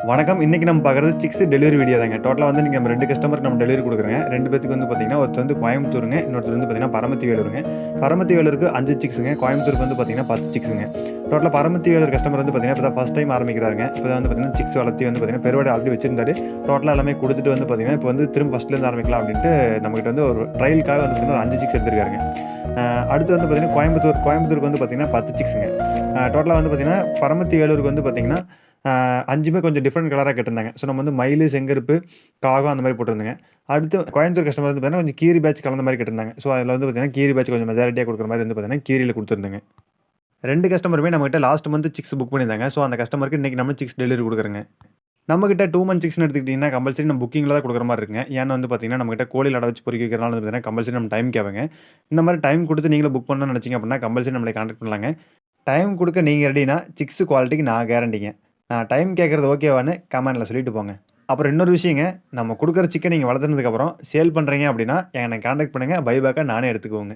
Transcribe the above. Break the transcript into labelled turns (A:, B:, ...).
A: வணக்கம். இன்னைக்கு நம்ம பார்க்குறது சிக்ஸ் டெலிவரி வீடியோ தாங்க. டோட்டலா வந்து நீங்க நம்ம 2 கஸ்டமருக்கு நம்ம டெலிவரி குடுக்குறோங்க. 2 பேத்துக்கு வந்து பார்த்தீங்கன்னா, ஒருத்தர் வந்து கோயம்புத்தூருங்க. இன்னொருத்தர் வந்து பார்த்தீங்கன்னா, பரமத்தி வேலூருங்க. பரமத்தி வேலூருக்கு 5 சிக்ஸுங்க. கோயம்புத்தூருக்கு வந்து பார்த்தீங்கன்னா, 10 சிக்ஸுங்க. டோட்டலா பரமத்தி வேலூர் கஸ்டமர் வந்து பார்த்தீங்கன்னா, இப்ப தான் ஃபர்ஸ்ட் டைம் ஆரம்பிக்கிறாருங்க. இப்ப தான் வந்து பார்த்தீங்கன்னா, சிக்ஸ் வளர்த்தி வந்து பார்த்தீங்கன்னா, பெருவாடு ஆல்ரெடி வச்சிருந்தாரு. டோட்டலா எல்லாமே குடுத்துட்டு வந்து பார்த்தீங்கன்னா, இப்ப வந்து திரும்ப ஃபர்ஸ்ட்லேருந்து ஆரம்பிக்கலாம் அப்டின்ட்டு நம்மகிட்ட வந்து ஒரு ட்ரையலுக்காக வந்து பார்த்தீங்கன்னா, ஒரு 5 சிக்ஸ் எடுத்திருக்காருங்க. அடுத்து வந்து பார்த்தீங்கன்னா, கோயம்புத்தூருக்கு வந்து பார்த்தீங்கன்னா, 10 சிக்ஸுங்க. டோட்டலா வந்து பார்த்தீங்கன்னா, பரமத்தி வேலூருக்கு வந்து பார்த்தீங்கன்னா 5மே கொஞ்சம் டிஃப்ரெண்ட் கலரா கேட்டிருந்தாங்க. ஸோ நம்ம வந்து மயிலு, செங்கருப்பு, காகம் அந்த மாரி போட்டிருந்தேங்க. அடுத்து கோயம்புத்தூர் கஸ்டமர் வந்து பார்த்தீங்கன்னா, கொஞ்சம் கீரி பேட்ச் கலந்த மாரி கேட்டிருந்தாங்க. ஸோ அதில வந்து பார்த்தீங்கன்னா, கீரி பேட்ச் கொஞ்சம் மெஜாரிட்டியா குடுக்குற மாரி வந்து பார்த்தீங்கன்னா, கீரில குடுத்துருந்தேங்க. 2 கஸ்டமருமே நம்மகிட்ட லாஸ்ட் மந்த் சிக்ஸ் புக் பண்ணியிருந்தாங்க. ஸோ அந்த கஸ்டமருக்கு இன்னைக்கு நம்ம சிக்ஸ் டெலிவரி குடுக்குறோங்க. நம்மகிட்ட 2 மந்த் சிக்ஸ்ன்னு எடுத்துக்கிட்டீங்கன்னா, கம்பல்சரி நம்ம புக்கிங்ல தான் குடுக்குற மாரி இருக்குங்க. ஏன்னா வந்து பார்த்தீங்கன்னா, நம்மகிட்ட கோழில அட வச்சு பொரிக்க வைக்கிறனால வந்து பார்த்தீங்கன்னா, கம்பல்சரி நம்ம டைம் கேட்பாங்க. இந்த மாரி டைம் குடுத்து நீங்களும் புக் பண்ணணும்னு நெனச்சீங்க அப்டின்னா, கம்பல்சரி நம்மள கான்டாக்ட் பண்ணலாங்க. டைம் குடுக்க நீங்க ரெடினா, சிக்ஸ் குவாலிட்டிக்கு நான் கேரண்டிங்க. நான் டைம் கேட்கறது ஓகேவான்னு கமெண்ட்ல சொல்லிட்டு போங்க. அப்புறம் இன்னொரு விஷயங்க, நம்ம குடுக்குற சிக்கன் நீங்க வளர்த்துனதுக்கப்புறம் சேல் பண்றீங்க அப்டின்னா, என்ன கான்டாக்ட் பண்ணுங்க. பை பேக்கா நானே எடுத்துக்குவேங்க.